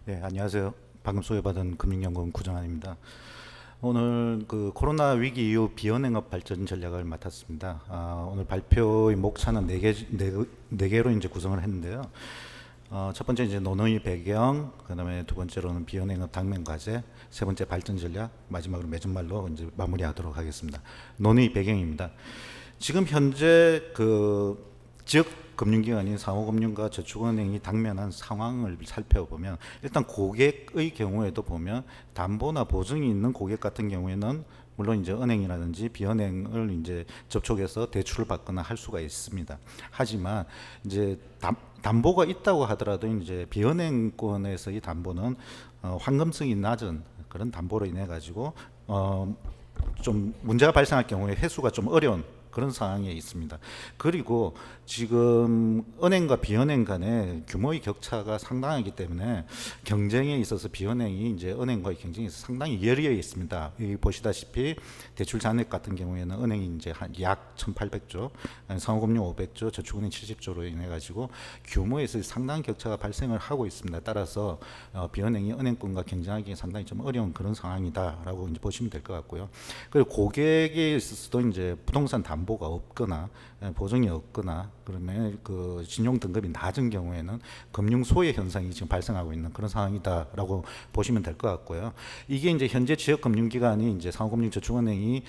네, 안녕하세요. 방금 소개받은 금융연구원 구정환입니다. 오늘 그 코로나 위기 이후 비언행업 발전 전략을 맡았습니다. 오늘 발표의 목차는 네 개로 이제 구성을 했는데요. 첫 번째 이제 논의 배경, 그다음에 두 번째로는 비언행업 당면 과제, 세 번째 발전 전략, 마지막으로 맺은말로 이제 마무리하도록 하겠습니다. 논의 배경입니다. 지금 현재 그 지역 금융기관인 상호금융과 저축은행이 당면한 상황을 살펴보면 일단 고객의 경우에도 보면 담보나 보증이 있는 고객 같은 경우에는 물론 이제 은행이라든지 비은행을 이제 접촉해서 대출을 받거나 할 수가 있습니다. 하지만 이제 담보가 있다고 하더라도 이제 비은행권에서의 담보는 환금성이 낮은 그런 담보로 인해 가지고 좀 문제가 발생할 경우에 회수가 좀 어려운 그런 상황에 있습니다. 그리고 지금 은행과 비은행 간의 규모의 격차가 상당하기 때문에 경쟁에 있어서 비은행이 이제 은행과의 경쟁에 있어서 상당히 예리해 있습니다. 여기 보시다시피 대출 잔액 같은 경우에는 은행이 이제 한 약 1,800조, 상호금융 500조, 저축은행 70조로 인해 가지고 규모에서 상당한 격차가 발생을 하고 있습니다. 따라서 비은행이 은행권과 경쟁하기 상당히 좀 어려운 그런 상황이다라고 이제 보시면 될 것 같고요. 그리고 고객에 있어서도 이제 부동산 담보가 없거나 보증이 없거나 그러면 그 신용 등급이 낮은 경우에는 금융 소외 현상이 지금 발생하고 있는 그런 상황이다라고 보시면 될 것 같고요. 이게 이제 현재 지역 금융기관이 이제 상호금융저축은행이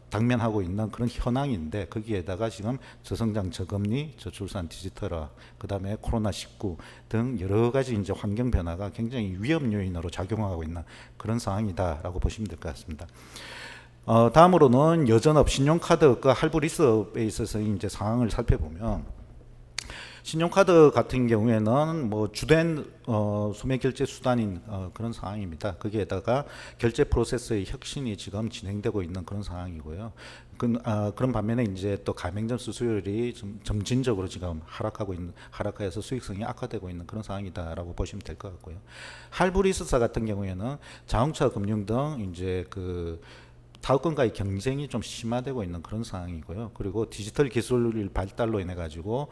당면하고 있는 그런 현황인데 거기에다가 지금 저성장 저금리, 저출산 디지털화, 그다음에 코로나19 등 여러 가지 이제 환경 변화가 굉장히 위험 요인으로 작용하고 있는 그런 상황이다라고 보시면 될 것 같습니다. 다음으로는 여전업 신용카드과 할부 리스업에 있어서 이제 상황을 살펴보면 신용카드 같은 경우에는 뭐 주된 소매 결제 수단인 그런 상황입니다. 거기에다가 결제 프로세스의 혁신이 지금 진행되고 있는 그런 상황이고요. 그런 반면에 이제 또 가맹점 수수율이 좀 점진적으로 지금 하락해서 수익성이 악화되고 있는 그런 상황이다라고 보시면 될 것 같고요. 할부 리스사 같은 경우에는 자동차 금융 등 이제 그 타업권과의 경쟁이 좀 심화되고 있는 그런 상황이고요. 그리고 디지털 기술 발달로 인해 가지고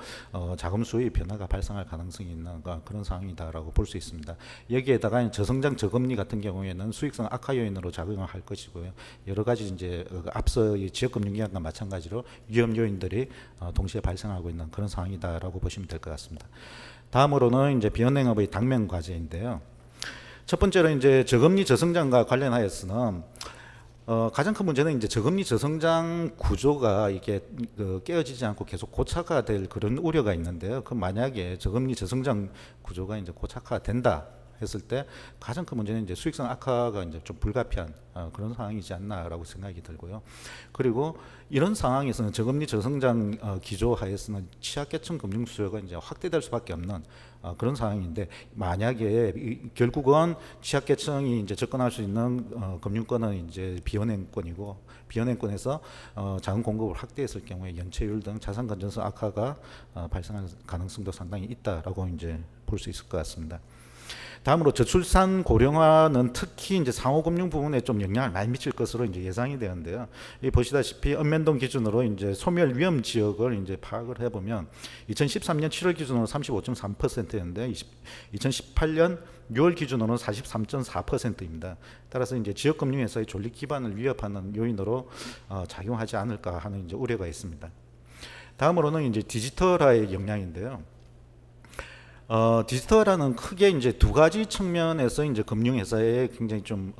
자금 수요의 변화가 발생할 가능성이 있는 그런 상황이다라고 볼 수 있습니다. 여기에다가 저성장 저금리 같은 경우에는 수익성 악화 요인으로 작용을 할 것이고요. 여러 가지 이제 앞서 지역금융기관과 마찬가지로 위험 요인들이 동시에 발생하고 있는 그런 상황이다라고 보시면 될 것 같습니다. 다음으로는 이제 비은행업의 당면 과제인데요. 첫 번째로 이제 저금리 저성장과 관련하여서는 가장 큰 문제는 이제 저금리 저성장 구조가 이게 깨어지지 않고 계속 고착화 될 그런 우려가 있는데요. 그 만약에 저금리 저성장 구조가 이제 고착화 된다 했을 때 가장 큰 문제는 이제 수익성 악화가 이제 좀 불가피한 그런 상황이지 않나라고 생각이 들고요. 그리고 이런 상황에서는 저금리 저성장 기조 하에서는 취약계층 금융 수요가 이제 확대될 수밖에 없는 그런 상황인데 만약에 결국은 취약계층이 이제 접근할 수 있는 금융권은 이제 비은행권이고 비은행권에서 자금 공급을 확대했을 경우에 연체율 등 자산 건전성 악화가 발생할 가능성도 상당히 있다라고 이제 볼 수 있을 것 같습니다. 다음으로 저출산 고령화는 특히 이제 상호금융 부분에 좀 영향을 많이 미칠 것으로 이제 예상이 되는데요. 이 보시다시피 읍면동 기준으로 이제 소멸 위험 지역을 이제 파악을 해보면 2013년 7월 기준으로 35.3%였는데 2018년 6월 기준으로는 43.4%입니다. 따라서 이제 지역금융에서의 존립 기반을 위협하는 요인으로 작용하지 않을까 하는 이제 우려가 있습니다. 다음으로는 이제 디지털화의 영향인데요. 디지털화는 크게 이제 두 가지 측면에서 이제 금융회사에 굉장히 좀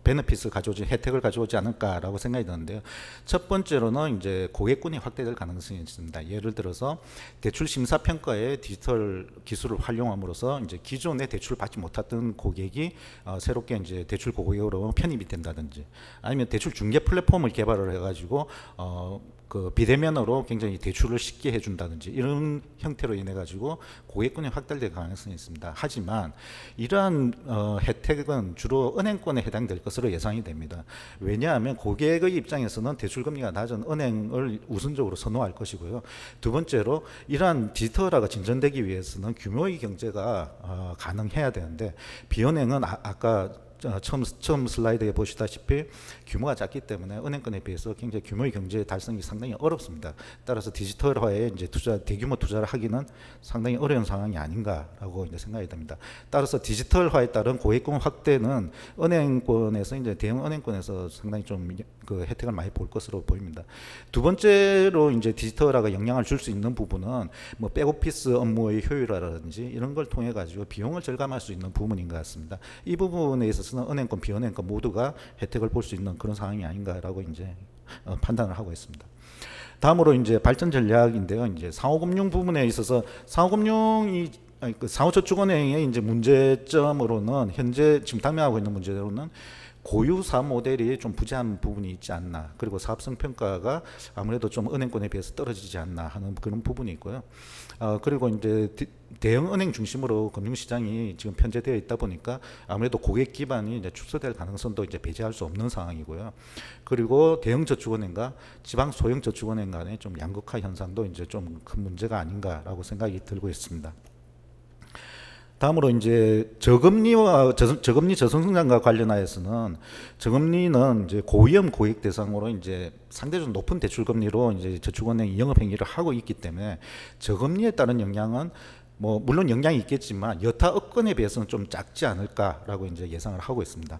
베네핏을 가져오지 혜택을 가져오지 않을까라고 생각이 드는데요. 첫 번째로는 이제 고객군이 확대될 가능성이 있습니다. 예를 들어서 대출 심사 평가에 디지털 기술을 활용함으로써 이제 기존에 대출을 받지 못했던 고객이 새롭게 이제 대출 고객으로 편입이 된다든지 아니면 대출 중개 플랫폼을 개발을 해가지고 그 비대면으로 굉장히 대출을 쉽게 해준다든지 이런 형태로 인해 가지고 고객군이 확대될 가능성이 있습니다. 하지만 이러한 혜택은 주로 은행권에 해당될 것으로 예상이 됩니다. 왜냐하면 고객의 입장에서는 대출 금리가 낮은 은행을 우선적으로 선호할 것이고요. 두 번째로 이러한 디지털화가 진전되기 위해서는 규모의 경제가 가능해야 되는데 비은행은 아까 처음 슬라이드에 보시다시피 규모가 작기 때문에 은행권에 비해서 굉장히 규모의 경제 달성이 상당히 어렵습니다. 따라서 디지털화에 이제 대규모 투자를 하기는 상당히 어려운 상황이 아닌가라고 이제 생각이 됩니다. 따라서 디지털화에 따른 고액권 확대는 은행권에서 이제 대형 은행권에서 상당히 좀 그 혜택을 많이 볼 것으로 보입니다. 두 번째로 이제 디지털화가 영향을 줄 수 있는 부분은 뭐 백오피스 업무의 효율화라든지 이런 걸 통해 가지고 비용을 절감할 수 있는 부분인 것 같습니다. 이 부분에 있어서는 은행권, 비은행권 모두가 혜택을 볼 수 있는 그런 상황이 아닌가라고 이제 판단을 하고 있습니다. 다음으로 이제 발전 전략인데요. 이제 상호금융 부분에 있어서 상호저축은행의 이제 문제점으로는 현재 지금 당면하고 있는 문제로는 고유사 모델이 좀 부재한 부분이 있지 않나, 그리고 사업성 평가가 아무래도 좀 은행권에 비해서 떨어지지 않나 하는 그런 부분이 있고요. 그리고 이제 대형 은행 중심으로 금융시장이 지금 편제되어 있다 보니까 아무래도 고객 기반이 이제 축소될 가능성도 이제 배제할 수 없는 상황이고요. 그리고 대형 저축은행과 지방 소형 저축은행 간의 좀 양극화 현상도 이제 좀 큰 문제가 아닌가라고 생각이 들고 있습니다. 다음으로 이제 저금리 저성장과 관련하여서는 저금리는 이제 고위험 고객 대상으로 이제 상대적으로 높은 대출 금리로 이제 저축은행이 영업 행위를 하고 있기 때문에 저금리에 따른 영향은 뭐 물론 영향이 있겠지만 여타 업권에 비해서는 좀 작지 않을까라고 이제 예상을 하고 있습니다.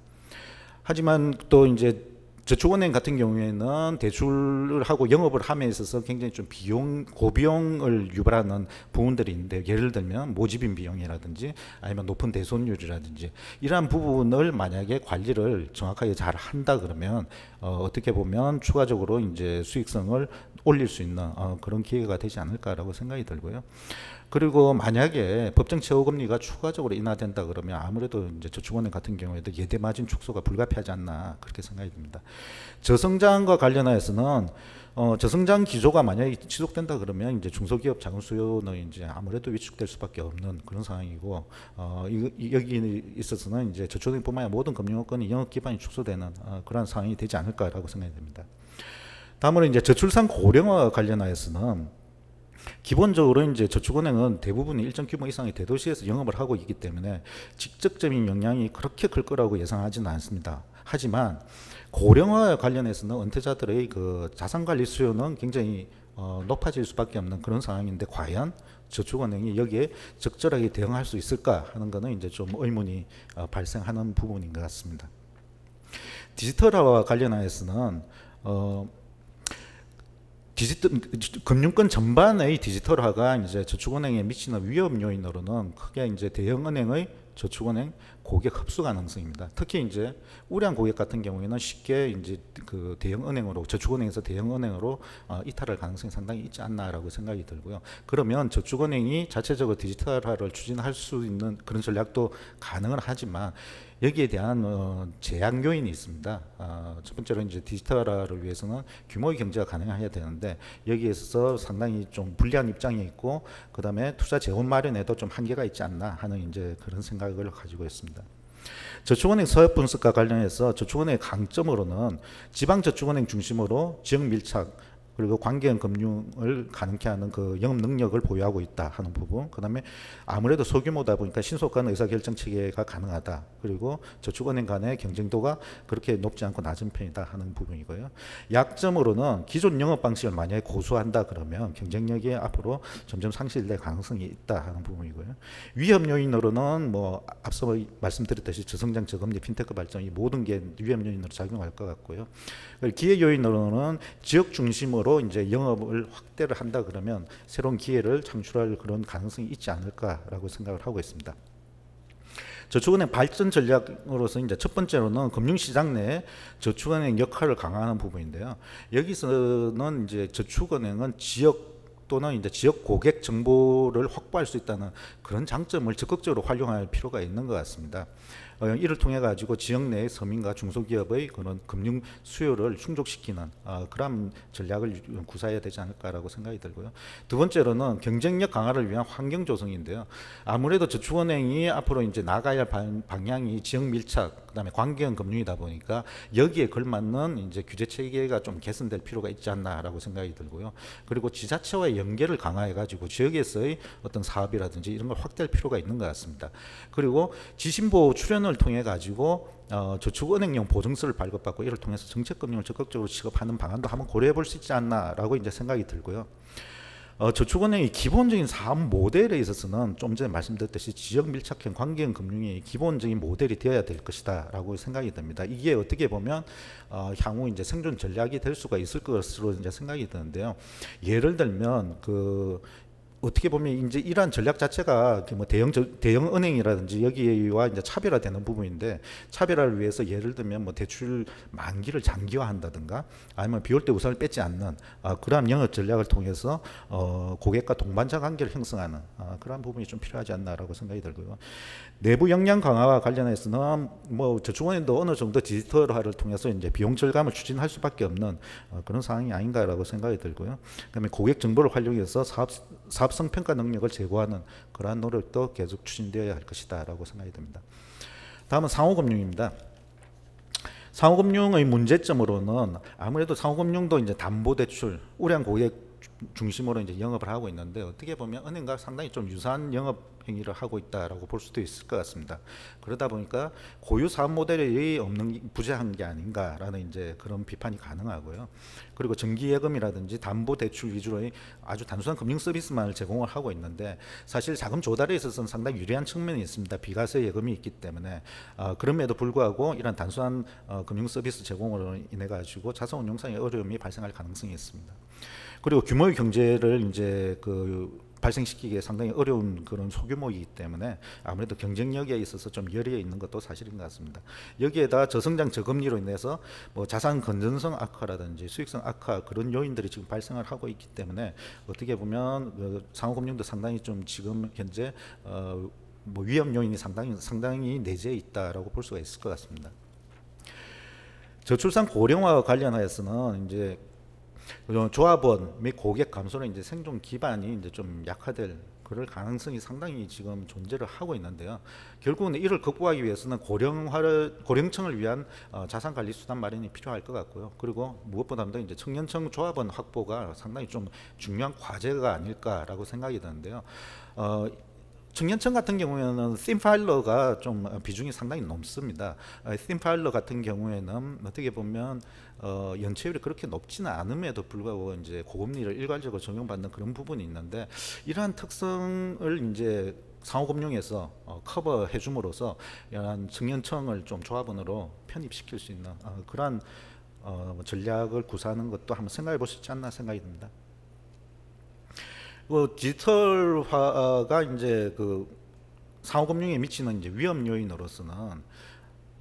하지만 또 이제 저축은행 같은 경우에는 대출을 하고 영업을 함에 있어서 굉장히 좀 고비용을 유발하는 부분들이 있는데, 예를 들면 모집인 비용이라든지 아니면 높은 대손율이라든지 이러한 부분을 만약에 관리를 정확하게 잘 한다 그러면 어떻게 보면 추가적으로 이제 수익성을 올릴 수 있는 그런 기회가 되지 않을까라고 생각이 들고요. 그리고 만약에 법정 최고 금리가 추가적으로 인하된다 그러면 아무래도 이제 저축은행 같은 경우에도 예대 마진 축소가 불가피하지 않나 그렇게 생각이 듭니다. 저성장과 관련하여서는 저성장 기조가 만약에 지속된다 그러면 이제 중소기업 자금 수요는 이제 아무래도 위축될 수밖에 없는 그런 상황이고, 여기 있어서는 이제 저축은행뿐만 아니라 모든 금융업권이 영업 기반이 축소되는 그런 상황이 되지 않을까라고 생각이 됩니다. 다음으로 이제 저출산 고령화와 관련하여서는 기본적으로 이제 저축은행은 대부분 일정 규모 이상의 대도시에서 영업을 하고 있기 때문에 직접적인 영향이 그렇게 클 거라고 예상하지는 않습니다. 하지만 고령화와 관련해서는 은퇴자들의 그 자산관리 수요는 굉장히 높아질 수밖에 없는 그런 상황인데, 과연 저축은행이 여기에 적절하게 대응할 수 있을까 하는 것은 이제 좀 의문이 발생하는 부분인 것 같습니다. 디지털화와 관련하여서는 금융권 전반의 디지털화가 이제 저축은행에 미치는 위험 요인으로는 크게 이제 대형은행의 저축은행 고객 흡수 가능성입니다. 특히 이제 우량 고객 같은 경우에는 쉽게 이제 그 대형은행으로, 저축은행에서 대형은행으로 이탈할 가능성이 상당히 있지 않나라고 생각이 들고요. 그러면 저축은행이 자체적으로 디지털화를 추진할 수 있는 그런 전략도 가능은 하지만 여기에 대한 제약 요인이 있습니다. 첫 번째로 이제 디지털화를 위해서는 규모의 경제가 가능해야 되는데, 여기에 있어서 상당히 좀 불리한 입장이 있고, 그 다음에 투자 재원 마련에도 좀 한계가 있지 않나 하는 이제 그런 생각을 가지고 있습니다. 저축은행 서역 분석과 관련해서 저축은행의 강점으로는 지방저축은행 중심으로 지역 밀착, 그리고 관계형 금융을 가능케 하는 그 영업 능력을 보유하고 있다 하는 부분, 그 다음에 아무래도 소규모다 보니까 신속한 의사결정 체계가 가능하다, 그리고 저축은행 간의 경쟁도가 그렇게 높지 않고 낮은 편이다 하는 부분이고요. 약점으로는 기존 영업 방식을 만약에 고수한다 그러면 경쟁력이 앞으로 점점 상실될 가능성이 있다 하는 부분이고요. 위험 요인으로는 뭐 앞서 말씀드렸듯이 저성장, 저금리, 핀테크 발전, 이 모든 게 위험 요인으로 작용할 것 같고요. 기회 요인으로는 지역 중심으로 이제 영업을 확대를 한다 그러면 새로운 기회를 창출할 그런 가능성이 있지 않을까라고 생각을 하고 있습니다. 저축은행 발전 전략으로서 이제 첫 번째로는 금융시장 내에 저축은행 역할을 강화하는 부분인데요. 여기서는 이제 저축은행은 지역 또는 이제 지역 고객 정보를 확보할 수 있다는 그런 장점을 적극적으로 활용할 필요가 있는 것 같습니다. 이를 통해 가지고 지역 내의 서민과 중소기업의 그런 금융 수요를 충족시키는 그런 전략을 구사해야 되지 않을까라고 생각이 들고요. 두 번째로는 경쟁력 강화를 위한 환경 조성인데요. 아무래도 저축은행이 앞으로 이제 나가야 할 방향이 지역 밀착, 그다음에 관계형 금융이다 보니까 여기에 걸맞는 이제 규제 체계가 좀 개선될 필요가 있지 않나라고 생각이 들고요. 그리고 지자체와의 연계를 강화해 가지고 지역에서의 어떤 사업이라든지 이런 걸 확대할 필요가 있는 것 같습니다. 그리고 지신보 출연을 지원을 통해 가지고 저축은행용 보증서를 발급받고 이를 통해서 정책금융을 적극적으로 취급하는 방안도 한번 고려해 볼 수 있지 않나라고 이제 생각이 들고요. 저축은행의 기본적인 사업 모델에 있어서는 좀 전에 말씀드렸듯이 지역 밀착형 관계형 금융의 기본적인 모델이 되어야 될 것이다라고 생각이 듭니다. 이게 어떻게 보면 향후 이제 생존 전략이 될 수가 있을 것으로 이제 생각이 드는데요. 예를 들면 어떻게 보면 이제 이러한 전략 자체가 뭐 대형 은행이라든지 여기와 이제 차별화되는 부분인데, 차별화를 위해서 예를 들면 뭐 대출 만기를 장기화한다든가 아니면 비올 때 우선을 뺏지 않는 그러한 영업 전략을 통해서 고객과 동반자 관계를 형성하는 그러한 부분이 좀 필요하지 않나라고 생각이 들고요. 내부 역량 강화와 관련해서는 뭐 저축은행도 어느 정도 디지털화를 통해서 이제 비용 절감을 추진할 수밖에 없는 그런 상황이 아닌가라고 생각이 들고요. 그다음에 고객 정보를 활용해서 사업성 평가 능력을 제고하는 그러한 노력도 계속 추진되어야 할 것이다라고 생각이 듭니다. 다음은 상호금융입니다. 상호금융의 문제점으로는 아무래도 상호금융도 이제 담보대출, 우량 고객 중심으로 이제 영업을 하고 있는데, 어떻게 보면 은행과 상당히 좀 유사한 영업 행위를 하고 있다라고 볼 수도 있을 것 같습니다. 그러다 보니까 고유 사업 모델이 없는 부재한 게 아닌가라는 이제 그런 비판이 가능하고요. 그리고 정기예금이라든지 담보대출 위주로의 아주 단순한 금융 서비스만을 제공을 하고 있는데, 사실 자금 조달에 있어서는 상당히 유리한 측면이 있습니다. 비과세 예금이 있기 때문에. 그럼에도 불구하고 이런 단순한 금융 서비스 제공으로 인해 가지고 자산운용상의 어려움이 발생할 가능성이 있습니다. 그리고 규모의 경제를 이제 발생시키기에 상당히 어려운 그런 소규모이기 때문에 아무래도 경쟁력에 있어서 좀 열려 있는 것도 사실인 것 같습니다. 여기에다 저성장 저금리로 인해서 뭐 자산 건전성 악화라든지 수익성 악화, 그런 요인들이 지금 발생을 하고 있기 때문에 어떻게 보면 상호금융도 상당히 좀 지금 현재 뭐 위험 요인이 상당히 내재해 있다라고 볼 수가 있을 것 같습니다. 저출산 고령화와 관련하여서는 이제 조합원 및 고객 감소는 이제 생존 기반이 이제 좀 약화될 그럴 가능성이 상당히 지금 존재를 하고 있는데요. 결국은 이를 극복하기 위해서는 고령층을 위한 자산관리 수단 마련이 필요할 것 같고요. 그리고 무엇보다도 이제 청년층 조합원 확보가 상당히 좀 중요한 과제가 아닐까라고 생각이 드는데요. 청년층 같은 경우에는 팀파일러가 좀 비중이 상당히 높습니다. 팀파일러 같은 경우에는 어떻게 보면 연체율이 그렇게 높지는 않음에도 불구하고 이제 고금리를 일괄적으로 적용받는 그런 부분이 있는데, 이러한 특성을 이제 상호금융에서 커버해 줌으로써 이러한 청년층을 좀 조합원으로 편입시킬 수 있는 그러한 전략을 구사하는 것도 한번 생각해 볼 수 있지 않나 생각이 듭니다. 디지털화가 이제 상호금융에 미치는 이제 위험 요인으로서는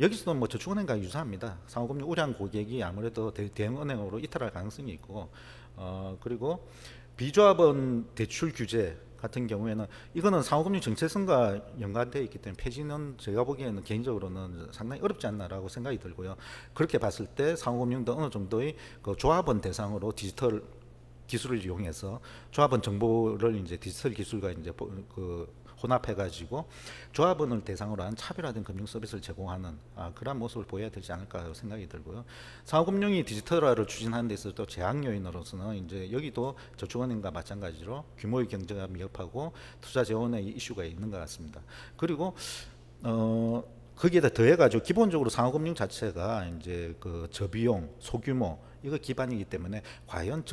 여기서도 뭐 저축은행과 유사합니다. 상호금융 우량 고객이 아무래도 대형은행으로 이탈할 가능성이 있고, 그리고 비조합원 대출 규제 같은 경우에는 이거는 상호금융 정체성과 연관되어 있기 때문에 폐지는 제가 보기에는 개인적으로는 상당히 어렵지 않나라고 생각이 들고요. 그렇게 봤을 때 상호금융도 어느 정도의 조합원 대상으로 디지털 기술을 이용해서 조합원 정보를 이제 디지털 기술과 이제 혼합해가지고 조합원을 대상으로 한 차별화된 금융 서비스를 제공하는 그러한 모습을 보여야 되지 않을까 생각이 들고요. 상호금융이 디지털화를 추진하는 데 있어서 또 제약 요인으로서는 이제 여기도 저축은행과 마찬가지로 규모의 경제가 미흡하고 투자 재원의 이슈가 있는 것 같습니다. 그리고 거기에다 더해가지고 기본적으로 상호금융 자체가 이제 저비용, 소규모 이거 기반이기 때문에 과연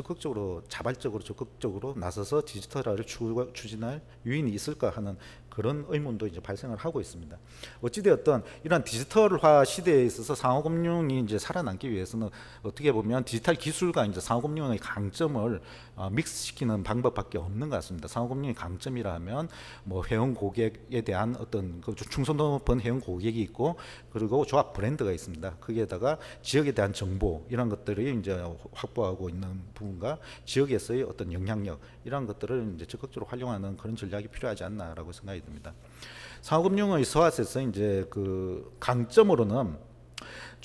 자발적으로 적극적으로 나서서 디지털화를 추진할 유인이 있을까 하는 그런 의문도 이제 발생을 하고 있습니다. 어찌되었든 이러한 디지털화 시대에 있어서 상호금융이 이제 살아남기 위해서는 어떻게 보면 디지털 기술과 이제 상호금융의 강점을 믹스시키는 방법밖에 없는 것 같습니다. 상호금융의 강점이라 하면 뭐 회원 고객에 대한 어떤 충성 높은 회원 고객이 있고, 그리고 조합 브랜드가 있습니다. 거기에다가 지역에 대한 정보 이런 것들이 이제 확보하고 있는 부분과 지역에서의 어떤 영향력 이런 것들을 이제 적극적으로 활용하는 그런 전략이 필요하지 않나라고 생각이 듭니다. 상호금융의 서화에서 이제 강점으로는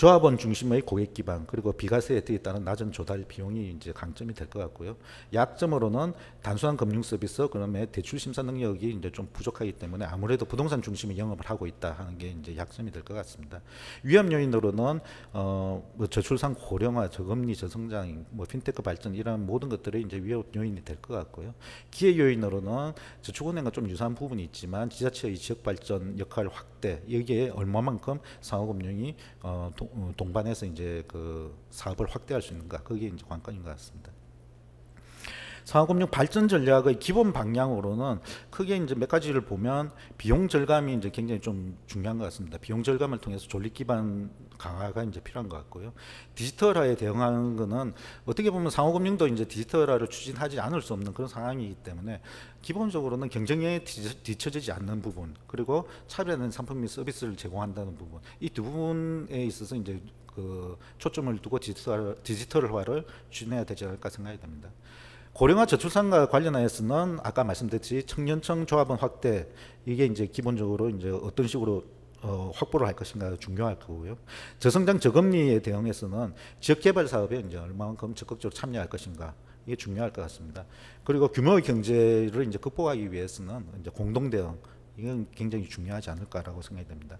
조합원 중심의 고객 기반 그리고 비과세 혜택에 따른 낮은 조달 비용이 이제 강점이 될 것 같고요. 약점으로는 단순한 금융 서비스 그다음에 대출 심사 능력이 이제 좀 부족하기 때문에 아무래도 부동산 중심의 영업을 하고 있다 하는 게 이제 약점이 될 것 같습니다. 위험 요인으로는 뭐 저출산 고령화, 저금리, 저성장, 뭐 핀테크 발전 이런 모든 것들이 이제 위험 요인이 될 것 같고요. 기회 요인으로는 저축은행과 좀 유사한 부분이 있지만 지자체의 지역 발전 역할 확대 여기에 얼마만큼 상호금융이 동반해서 이제 그 사업을 확대할 수 있는가 그게 이제 관건인 것 같습니다. 상호금융 발전 전략의 기본 방향으로는 크게 이제 몇 가지를 보면 비용 절감이 이제 굉장히 좀 중요한 것 같습니다. 비용 절감을 통해서 존립 기반 강화가 이제 필요한 것 같고요. 디지털화에 대응하는 것은 어떻게 보면 상호금융도 이제 디지털화를 추진하지 않을 수 없는 그런 상황이기 때문에 기본적으로는 경쟁에 뒤처지지 않는 부분 그리고 차별화된 상품 및 서비스를 제공한다는 부분 이 두 부분에 있어서 이제 그 초점을 두고 디지털화를 추진해야 되지 않을까 생각이 됩니다. 고령화 저출산과 관련하여서는 아까 말씀드렸듯이 청년층 조합원 확대 이게 이제 기본적으로 이제 어떤 식으로 확보를 할 것인가 중요할 거고요. 저성장 저금리에 대응해서는 지역 개발 사업에 이제 얼마만큼 적극적으로 참여할 것인가 이게 중요할 것 같습니다. 그리고 규모의 경제를 이제 극복하기 위해서는 이제 공동 대응 이건 굉장히 중요하지 않을까라고 생각이 됩니다.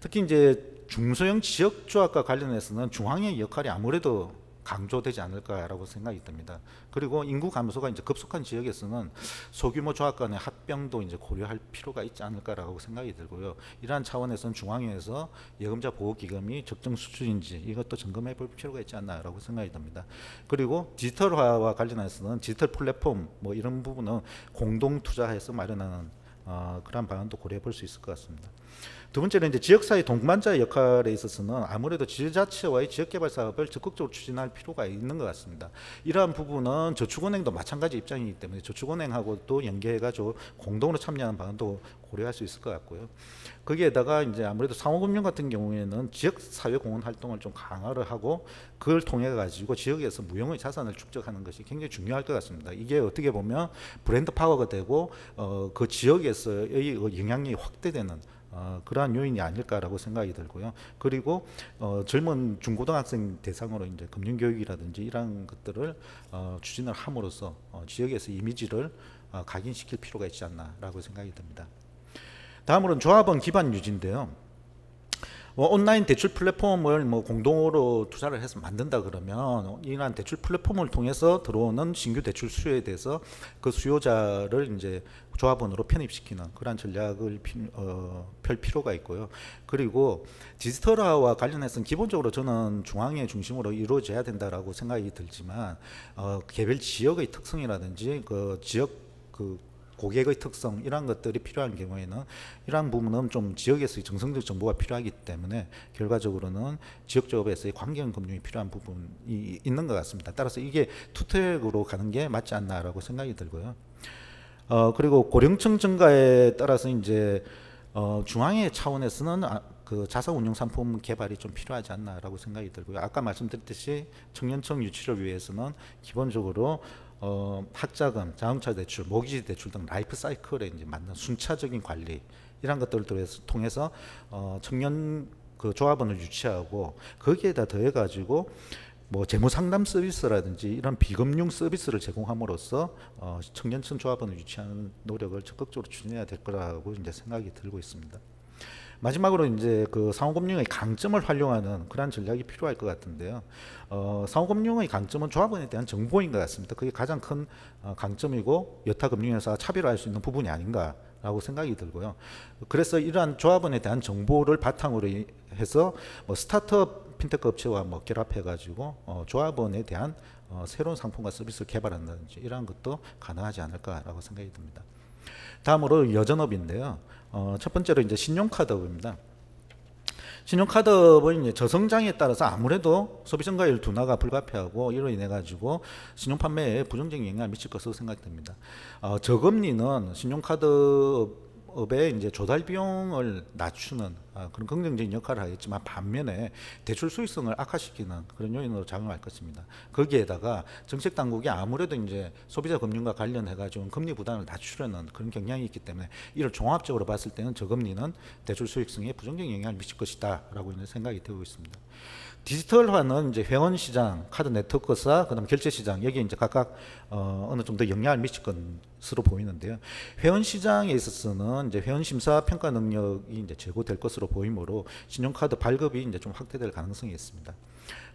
특히 이제 중소형 지역 조합과 관련해서는 중앙의 역할이 아무래도 강조되지 않을까라고 생각이 듭니다. 그리고 인구 감소가 이제 급속한 지역에서는 소규모 조합 간의 합병도 이제 고려할 필요가 있지 않을까라고 생각이 들고요. 이러한 차원에서는 중앙에서 예금자 보호기금이 적정 수준인지 이것도 점검해 볼 필요가 있지 않나라고 생각이 듭니다. 그리고 디지털화와 관련해서는 디지털 플랫폼 뭐 이런 부분은 공동 투자해서 마련하는 그런 방안도 고려해 볼 수 있을 것 같습니다. 두 번째는 이제 지역사회 동반자의 역할에 있어서는 아무래도 지자체와의 지역개발 사업을 적극적으로 추진할 필요가 있는 것 같습니다. 이러한 부분은 저축은행도 마찬가지 입장이기 때문에 저축은행하고도 연계해가지고 공동으로 참여하는 방안도 고려할 수 있을 것 같고요. 거기에다가 이제 아무래도 상호금융 같은 경우에는 지역사회공헌 활동을 좀 강화를 하고 그걸 통해 가지고 지역에서 무형의 자산을 축적하는 것이 굉장히 중요할 것 같습니다. 이게 어떻게 보면 브랜드 파워가 되고 그 지역에서의 영향력이 확대되는 그러한 요인이 아닐까라고 생각이 들고요. 그리고 젊은 중고등학생 대상으로 이제 금융교육이라든지 이러한 것들을 추진을 함으로써 지역에서 이미지를 각인시킬 필요가 있지 않나라고 생각이 듭니다. 다음으로는 조합원 기반 유지인데요. 온라인 대출 플랫폼을 뭐 공동으로 투자를 해서 만든다 그러면 이러한 대출 플랫폼을 통해서 들어오는 신규 대출 수요에 대해서 그 수요자를 이제 조합원으로 편입시키는 그러한 전략을 펼 필요가 있고요. 그리고 디지털화와 관련해서는 기본적으로 저는 중앙의 중심으로 이루어져야 된다라고 생각이 들지만 개별 지역의 특성이라든지 그 지역 그 고객의 특성 이러한 것들이 필요한 경우에는 이러한 부분은 좀 지역에서의 정성적 정보가 필요하기 때문에 결과적으로는 지역조합에서의 관계형 금융이 필요한 부분이 있는 것 같습니다. 따라서 이게 투트랙으로 가는 게 맞지 않나라고 생각이 들고요. 그리고 고령층 증가에 따라서 이제 중앙의 차원에서는 그 자사운용 상품 개발이 좀 필요하지 않나라고 생각이 들고요. 아까 말씀드렸듯이 청년층 유치를 위해서는 기본적으로 학자금, 자동차 대출, 모기지 대출 등 라이프 사이클에 이제 맞는 순차적인 관리 이런 것들을 통해서 청년 그 조합원을 유치하고 거기에다 더해 가지고 뭐 재무 상담 서비스라든지 이런 비금융 서비스를 제공함으로써 청년층 조합원을 유치하는 노력을 적극적으로 추진해야 될 거라고 이제 생각이 들고 있습니다. 마지막으로 이제 그 상호금융의 강점을 활용하는 그러한 전략이 필요할 것 같은데요. 상호금융의 강점은 조합원에 대한 정보인 것 같습니다. 그게 가장 큰 강점이고 여타 금융회사와 차별화할 수 있는 부분이 아닌가라고 생각이 들고요. 그래서 이러한 조합원에 대한 정보를 바탕으로 해서 뭐 스타트업 핀테크 업체와 뭐 결합해가지고 조합원에 대한 새로운 상품과 서비스를 개발한다든지 이러한 것도 가능하지 않을까라고 생각이 듭니다. 다음으로 여전업인데요. 첫 번째로 이제 신용카드업입니다. 신용카드업은 이제 저성장에 따라서 아무래도 소비 증가율 둔화가 불가피하고 이로 인해 가지고 신용 판매에 부정적인 영향을 미칠 것으로 생각됩니다. 저금리는 신용카드업의 업의 이제 조달 비용을 낮추는 그런 긍정적인 역할을 하겠지만, 반면에 대출 수익성을 악화시키는 그런 요인으로 작용할 것입니다. 거기에다가 정책 당국이 아무래도 이제 소비자 금융과 관련해 가지고 금리 부담을 낮추려는 그런 경향이 있기 때문에, 이를 종합적으로 봤을 때는 저금리는 대출 수익성에 부정적인 영향을 미칠 것이다라고 이제 생각이 되고 있습니다. 디지털화는 이제 회원 시장, 카드 네트워크사, 그다음 결제 시장, 여기에 이제 각각 어느 정도 영향을 미칠 것으로 보이는데요. 회원 시장에 있어서는 이제 회원 심사 평가 능력이 이제 제고될 것으로 보이므로 신용카드 발급이 이제 좀 확대될 가능성이 있습니다.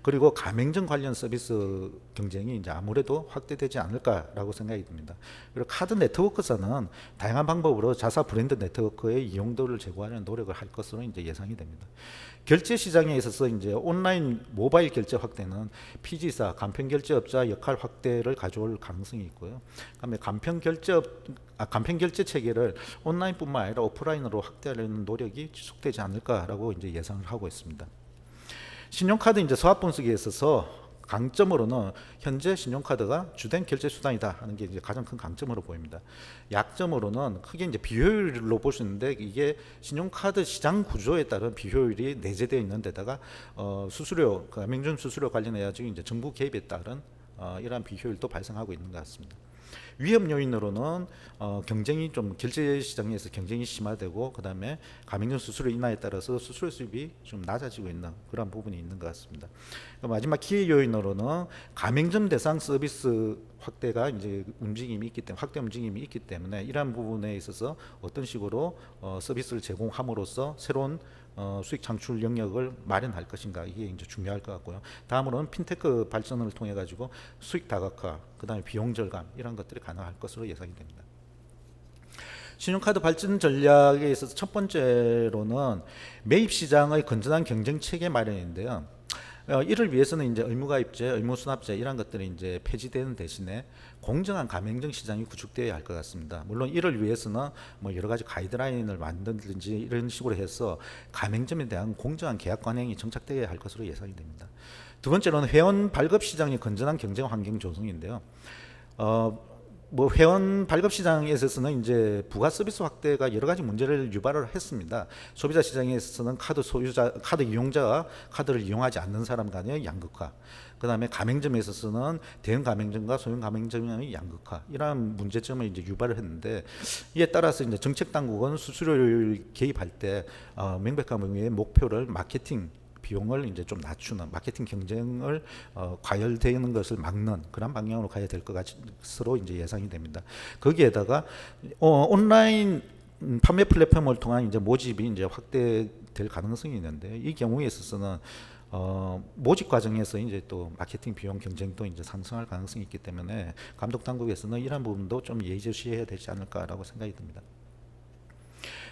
그리고 가맹점 관련 서비스 경쟁이 이제 아무래도 확대되지 않을까라고 생각이 듭니다. 그리고 카드 네트워크사는 다양한 방법으로 자사 브랜드 네트워크의 이용도를 제고하려는 노력을 할 것으로 이제 예상이 됩니다. 결제 시장에 있어서 이제 온라인 모바일 결제 확대는 PG사, 간편 결제업자 역할 확대를 가져올 가능성이 있고요. 그다음에 간편 결제 체계를 온라인뿐만 아니라 오프라인으로 확대하려는 노력이 지속되지 않을까라고 이제 예상을 하고 있습니다. 신용카드 이제 서합 분석에 있어서 강점으로는 현재 신용카드가 주된 결제 수단이다 하는 게 이제 가장 큰 강점으로 보입니다. 약점으로는 크게 이제 비효율로 볼 수 있는데, 이게 신용카드 시장 구조에 따른 비효율이 내재되어 있는 데다가 수수료, 가맹점 수수료 관련해 가지고 이제 정부 개입에 따른 이러한 비효율도 발생하고 있는 것 같습니다. 위험 요인으로는 경쟁이 좀, 결제 시장에서 경쟁이 심화되고, 그 다음에 가맹점 수수료 인하에 따라서 수수료 수입이 좀 낮아지고 있는 그런 부분이 있는 것 같습니다. 마지막 기회 요인으로는 가맹점 대상 서비스 확대가 이제 움직임이 있기 때문에, 확대 움직임이 있기 때문에 이러한 부분에 있어서 어떤 식으로 서비스를 제공함으로써 새로운 수익 창출 영역을 마련할 것인가, 이게 이제 중요할 것 같고요. 다음으로는 핀테크 발전을 통해 가지고 수익 다각화, 그다음에 비용 절감, 이런 것들이 가능할 것으로 예상이 됩니다. 신용카드 발전 전략에 있어서 첫 번째로는 매입 시장의 건전한 경쟁 체계 마련인데요. 이를 위해서는 이제 의무가입제, 의무수납제 이런 것들이 이제 폐지되는 대신에 공정한 가맹점 시장이 구축되어야 할 것 같습니다. 물론 이를 위해서는 뭐 여러 가지 가이드라인을 만든지 이런 식으로 해서 가맹점에 대한 공정한 계약 관행이 정착되어야 할 것으로 예상이 됩니다. 두 번째로는 회원 발급 시장의 건전한 경쟁 환경 조성인데요. 뭐 회원 발급 시장에 있어서는 이제 부가 서비스 확대가 여러 가지 문제를 유발을 했습니다. 소비자 시장에 있어서는 카드 소유자, 카드 이용자가 카드를 이용하지 않는 사람 간의 양극화, 그 다음에 가맹점에 있어서는 대형 가맹점과 소형 가맹점의 양극화, 이러한 문제점을 이제 유발을 했는데, 이에 따라서 이제 정책 당국은 수수료를 개입할 때 명백한 의미의 목표를 마케팅 비용을 이제 좀 낮추는, 마케팅 경쟁을 과열되는 것을 막는 그런 방향으로 가야 될 것으로 이제 예상이 됩니다. 거기에다가 온라인 판매 플랫폼을 통한 이제 모집이 이제 확대될 가능성이 있는데, 이 경우에 있어서는 모집 과정에서 이제 또 마케팅 비용 경쟁도 이제 상승할 가능성이 있기 때문에 감독 당국에서는 이런 부분도 좀 예의주시해야 되지 않을까라고 생각이 듭니다.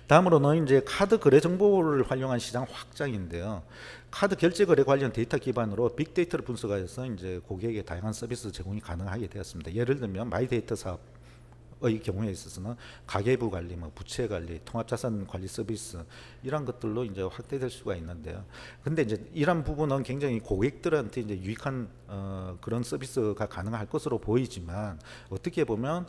다음으로는 이제 카드 거래 정보를 활용한 시장 확장인데요. 카드 결제 거래 관련 데이터 기반으로 빅데이터를 분석해서 이제 고객에게 다양한 서비스 제공이 가능하게 되었습니다. 예를 들면 마이데이터 사업의 경우에 있어서는 가계부 관리, 뭐 부채 관리, 통합자산 관리 서비스, 이런 것들로 이제 확대될 수가 있는데요. 근데 이제 이런 부분은 굉장히 고객들한테 이제 유익한 그런 서비스가 가능할 것으로 보이지만, 어떻게 보면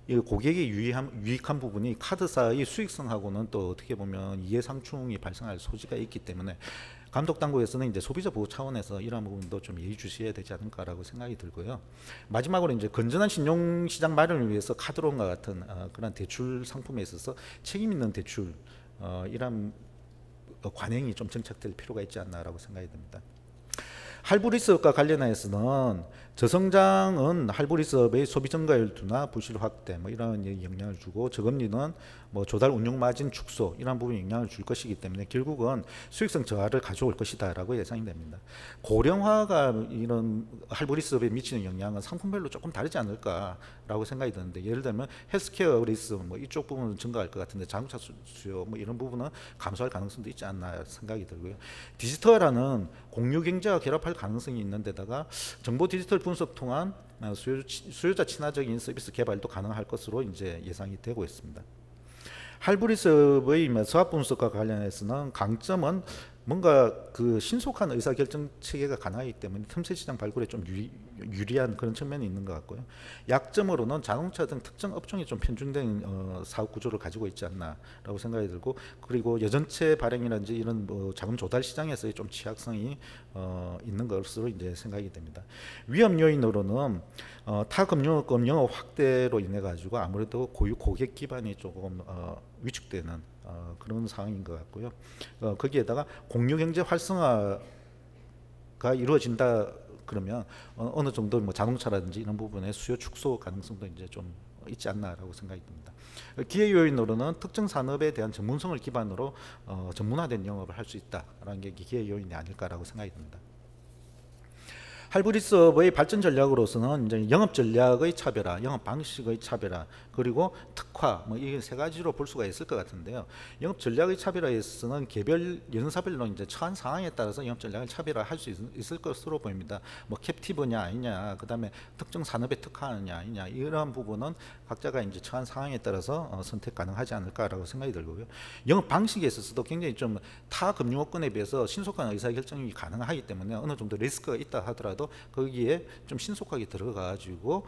이 고객의 유익한 부분이 카드사의 수익성하고는 또 어떻게 보면 이해상충이 발생할 소지가 있기 때문에 감독 당국에서는 이제 소비자 보호 차원에서 이러한 부분도 좀 예의주시해야 되지 않을까라고 생각이 들고요. 마지막으로 이제 건전한 신용시장 마련을 위해서 카드론과 같은 그런 대출 상품에 있어서 책임 있는 대출, 이런 관행이 좀 정착될 필요가 있지 않나라고 생각이 듭니다. 할부 리스크와 관련해서는 저성장은 할부 리스크의 소비 증가율투나 부실 확대 뭐 이런 영향을 주고, 저금리는 뭐 조달 운용 마진 축소, 이런 부분에 영향을 줄 것이기 때문에 결국은 수익성 저하를 가져올 것이다라고 예상이 됩니다. 고령화가 이런 할부 리스크에 미치는 영향은 상품별로 조금 다르지 않을까라고 생각이 드는데, 예를 들면 헬스케어 리스크 뭐 이쪽 부분은 증가할 것 같은데 자동차 수요 뭐 이런 부분은 감소할 가능성도 있지 않나 생각이 들고요. 디지털화는 공유 경제와 결합할 가능성이 있는 데다가 정보 디지털 분석 통한 수요자 친화적인 서비스 개발도 가능할 것으로 이제 예상이 되고 있습니다. 할브리스의 수학 분석과 관련해서는 강점은 뭔가 그 신속한 의사결정 체계가 가능하기 때문에 틈새 시장 발굴에 좀 유리한 그런 측면이 있는 것 같고요. 약점으로는 자동차 등 특정 업종에 좀 편중된 사업 구조를 가지고 있지 않나라고 생각이 들고, 그리고 여전체 발행이라든지 이런 뭐 자금 조달 시장에서의 좀 취약성이 있는 것으로 이제 생각이 됩니다. 위험 요인으로는 타 금융권 영업 확대로 인해 가지고 아무래도 고객 기반이 조금 위축되는 그런 상황인 것 같고요. 거기에다가 공유경제 활성화가 이루어진다 그러면 어느 정도 뭐 자동차라든지 이런 부분의 수요 축소 가능성도 이제 좀 있지 않나라고 생각이 듭니다. 기회 요인으로는 특정 산업에 대한 전문성을 기반으로 전문화된 영업을 할 수 있다라는 게 기회 요인이 아닐까라고 생각이 듭니다. 할브리스업의 발전 전략으로서는 이제 영업 전략의 차별화, 영업 방식의 차별화, 그리고 특화, 뭐 이 세 가지로 볼 수가 있을 것 같은데요. 영업 전략의 차별화에서는 개별 연사별로 이제 처한 상황에 따라서 영업 전략을 차별화할 수 있을 것으로 보입니다. 뭐 캡티브냐 아니냐, 그다음에 특정 산업에 특화하느냐 아니냐, 이러한 부분은 각자가 이제 처한 상황에 따라서 선택 가능하지 않을까라고 생각이 들고요. 영업 방식에 있어서도 굉장히 좀 타 금융업권에 비해서 신속한 의사결정이 가능하기 때문에 어느 정도 리스크가 있다 하더라도 거기에 좀 신속하게 들어가지고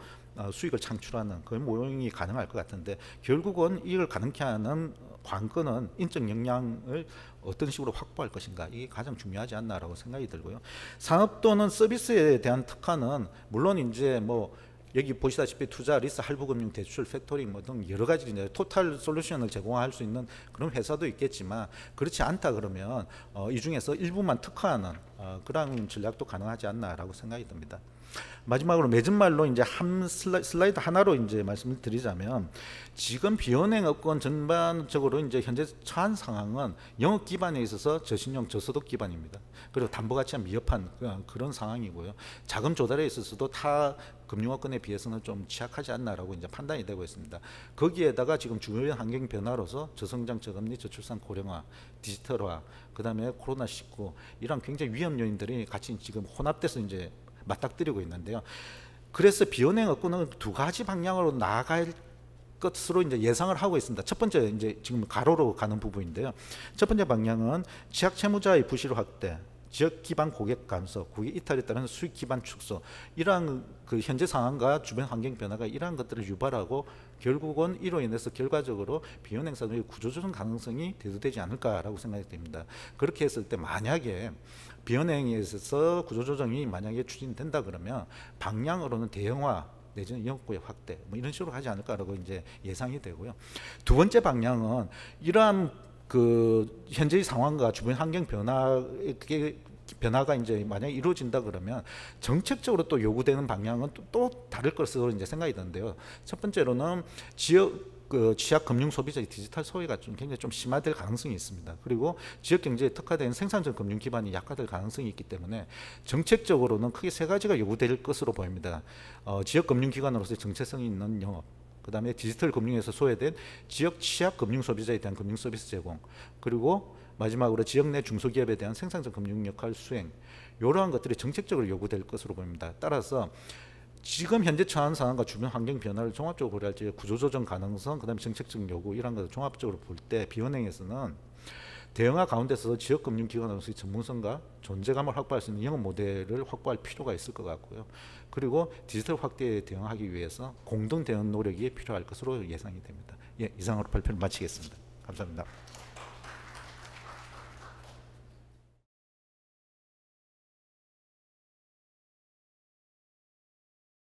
수익을 창출하는 그런 모형이 가능할 것 같은데, 결국은 이걸 가능케 하는 관건은 인적 역량을 어떤 식으로 확보할 것인가, 이게 가장 중요하지 않나라고 생각이 들고요. 산업 또는 서비스에 대한 특화는 물론 이제 뭐 여기 보시다시피 투자, 리스, 할부금융, 대출, 팩토링 뭐 등 여러 가지 이제 토탈 솔루션을 제공할 수 있는 그런 회사도 있겠지만, 그렇지 않다 그러면 이 중에서 일부만 특화하는 그런 전략도 가능하지 않나라고 생각이 듭니다. 마지막으로 맺은 말로 이제 한 슬라이드 하나로 이제 말씀을 드리자면, 지금 비은행 업권 전반적으로 이제 현재 처한 상황은 영업 기반에 있어서 저신용 저소득 기반입니다. 그리고 담보 가치가 미흡한 그런 상황이고요. 자금 조달에 있어서도 타 금융업권에 비해서는 좀 취약하지 않나라고 이제 판단이 되고 있습니다. 거기에다가 지금 주요 환경 변화로서 저성장, 저금리, 저출산, 고령화, 디지털화, 그다음에 코로나19 이런 굉장히 위험 요인들이 같이 지금 혼합돼서 이제 맞닥뜨리고 있는데요. 그래서 비은행 업권은 두 가지 방향으로 나아갈 것으로 이제 예상을 하고 있습니다. 첫 번째 이제 지금 가로로 가는 부분인데요. 첫 번째 방향은 취약 채무자의 부실 확대, 지역 기반 고객 감소, 고객 이탈에 따른 수익 기반 축소, 이러한 그 현재 상황과 주변 환경 변화가 이러한 것들을 유발하고 결국은 이로 인해서 결과적으로 비은행 산업의 구조조정 가능성이 대두되지 않을까라고 생각이 됩니다. 그렇게 했을 때 만약에 비은행에 있어서 구조조정이 만약에 추진된다 그러면 방향으로는 대형화 내지는 영업구역 확대 뭐 이런 식으로 하지 않을까라고 이제 예상이 되고요. 두 번째 방향은 이러한 그 현재의 상황과 주변 환경 변화가 이제 만약에 이루어진다 그러면 정책적으로 또 요구되는 방향은 또 다를 것으로 이제 생각이 드는데요. 첫 번째로는 취약 금융 소비자의 디지털 소외가 좀 굉장히 좀 심화될 가능성이 있습니다. 그리고 지역 경제에 특화된 생산적 금융 기반이 약화될 가능성이 있기 때문에 정책적으로는 크게 세 가지가 요구될 것으로 보입니다. 지역 금융 기관으로서의 정체성이 있는 영업, 그다음에 디지털 금융에서 소외된 지역 취약 금융 소비자에 대한 금융 서비스 제공, 그리고 마지막으로 지역 내 중소기업에 대한 생산적 금융 역할 수행, 이러한 것들이 정책적으로 요구될 것으로 보입니다. 따라서 지금 현재 처한 상황과 주변 환경 변화를 종합적으로 고려할 때 구조조정 가능성, 그다음에 정책적 요구 이런 것을 종합적으로 볼 때 비은행에서는 대형화 가운데서 지역금융기관으로서의 전문성과 존재감을 확보할 수 있는 영업 모델을 확보할 필요가 있을 것 같고요. 그리고 디지털 확대에 대응하기 위해서 공동 대응 노력이 필요할 것으로 예상이 됩니다. 예, 이상으로 발표를 마치겠습니다. 감사합니다.